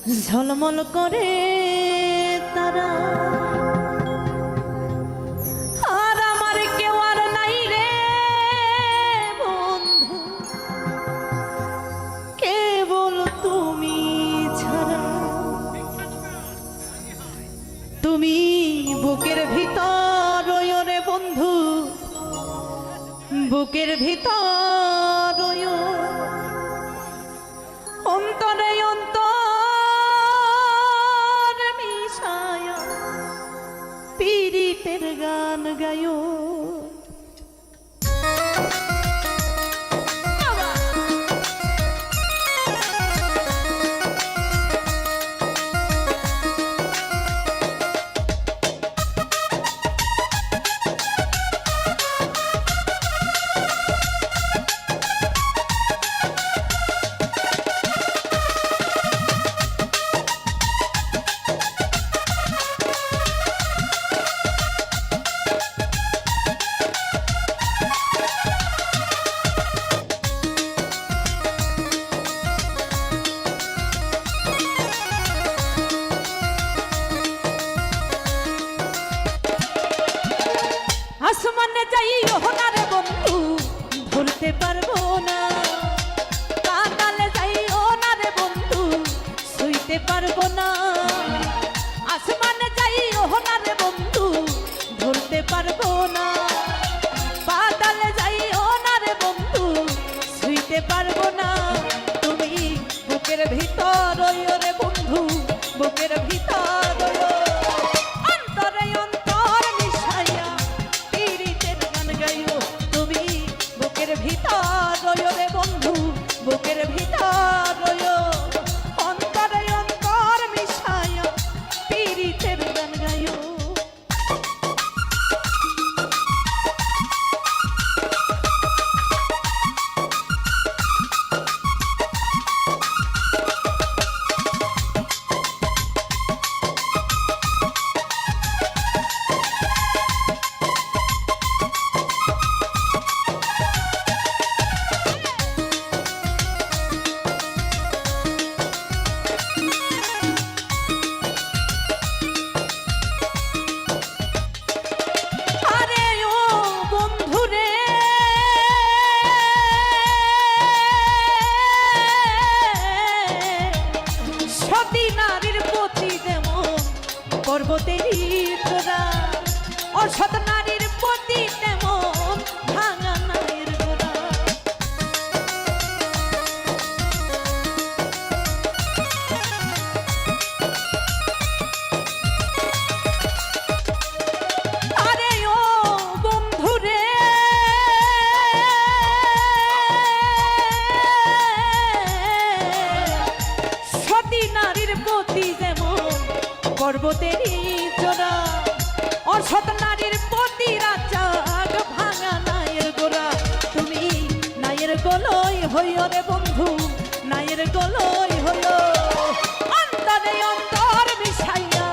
ঝলমল করে তারা, আর আমার কেউ আর নাই রে বন্ধু, কেবল তুমি ছাড়া। তুমি বুকের ভিতর রয়ো রে বন্ধু, বুকের ভিতর রয়ো, অন্তরে অন্তর মিশায়া পীড়িতের গান গায়ো। আসমানে যাইও না রে বন্ধু, ভুলতে পারবো না। পাতালে যাইও না রে বন্ধু, শুইতে পারবো না। আসমানে যাইও না রে বন্ধু, ভুলতে পারবো না। পাতালে যাইও না রে বন্ধু, শুইতে পারবো না। তুমি বুকের ভিতর রইও রে বন্ধু, বুকের ভিতর রইও, অন্তরে অন্তর মিশাইয়া পীড়িতের গান গাইও। তুমি বুকের ভিতর রইও রে বন্ধু, বুকের ভিতর রইও, অন্তরে অন্তর মিশাইয়া পীড়িতের গান গাইও। পর্বতেরই তোরা অসৎ নারীর প্রতি তেমন ভাঙা নারীর গোড়া। আরে ও বন্ধুরে, সতী নারীর প্রতি যেমন পর্বতেরই চোরা, অসৎ নারীর প্রতি রাজাগ ভাঙা নায়ের গোড়া। তুমি নায়ের গলই হইও রে বন্ধু, নায়ের গলই হইও, অন্তরে অন্তর মিশাইয়া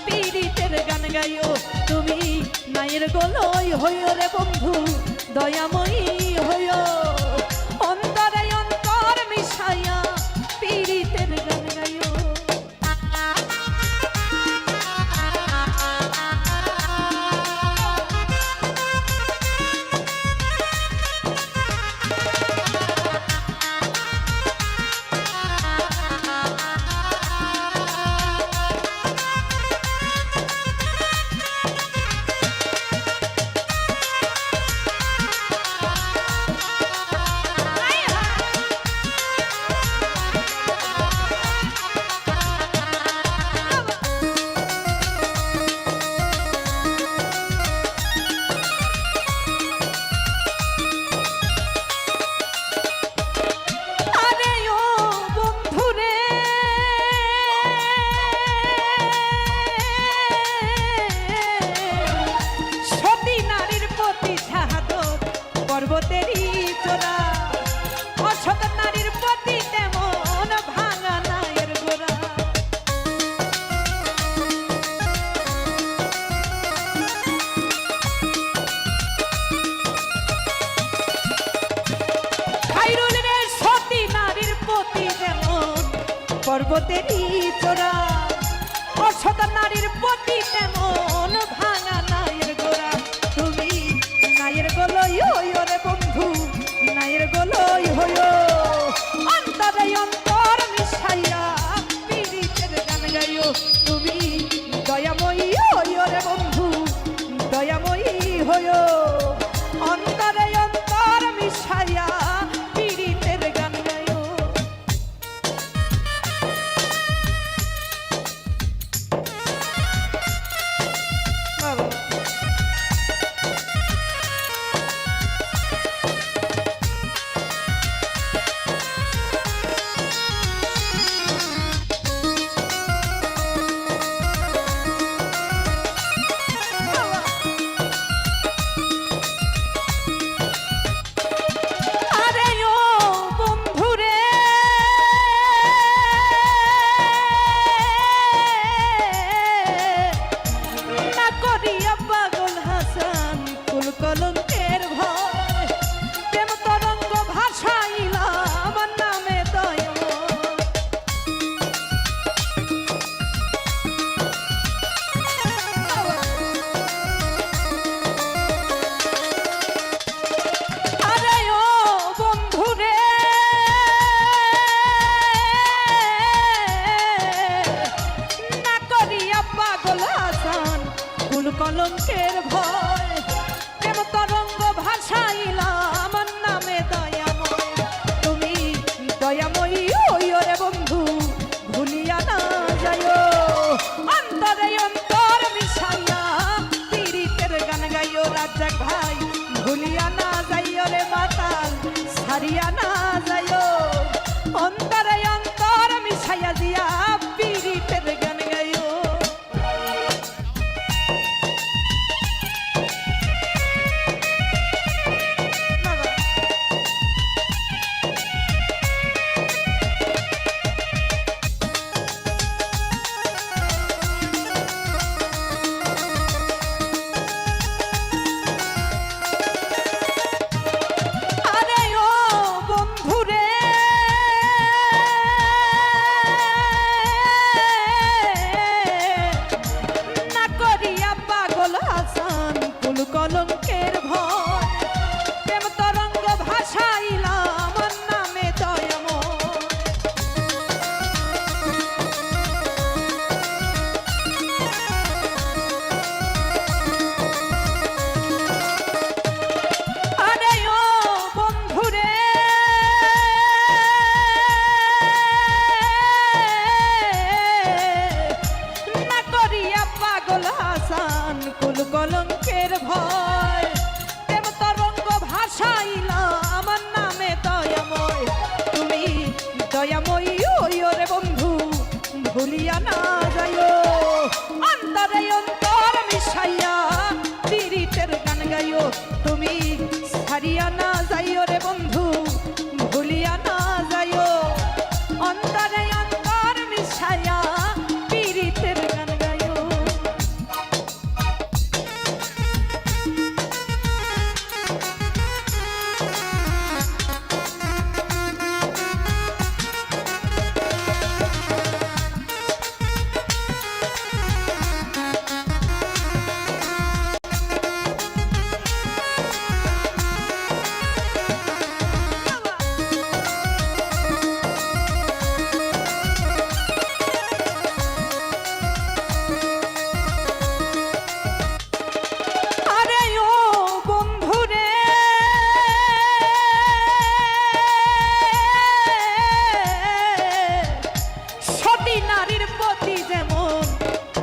পীড়িতের গান গাইও। তুমি নায়ের গলই হইও রে বন্ধু, দয়াময়ী হইও, অন্তরে অন্তর মিশাইয়া পীড়িতের গান গাইও। পর্বতেরই চোরা অসৎ নারীর প্রতি তেমন ভাঙা নায়ের গোড়া তুমি নায়ের গোলই হইও রে বন্ধু নায়ের গোলই হইও অন্তরে অন্তর মিশাইয়া পীড়িতের গান গাইও তুমি দয়াময়ী হইও রে বন্ধু দয়াময়ী হইও অন্তরে অন্তর মিশাইয়া পীড়িতের গান গাইও কলঙ্কের ভয় প্রেম তরঙ্গ ভাসাইলাম নামে আরে ও বন্ধুরে না করিয়া পাগল হাসান কুল কলঙ্কের ভয় তরঙ্গ ভাসাইলাম নামে দয়াময় তুমি দয়াময়ী হইও রে বন্ধু ভুলিয়া না যাইও অন্তরে অন্তর মিশাইয়া পীড়িতের গান গাইও রাজ্জাক ভাই ভুলিয়া না যাইও রে মাতাল ছাড়িয়া না যাইও অন্তরে অন্তর মিশাইয়া দিয়া পীড়িতের গান গাইও কলঙ্কের ভয় প্রেম তরঙ্গ ভাসাইলাম নামে দয়াময় আরে ও বন্ধুরে না করিয়া পাগল হাসান কুল কলঙ্কের ভয় প্রেম তরঙ্গ ভাসাইলাম নামে দয়াময় তুমি দয়াময়ী হইও রে বন্ধু ভুলিয়া না যাইও অন্তরে অন্তর মিশাইয়া পীড়িতের গান গাইও তুমি ছাড়িয়া না যাইও রে বন্ধু ভুলিয়া না যাইও অন্তরে অন্তর মিশাইয়া পীড়িতের গান গাইও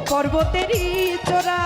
পর্বতেরই চোরা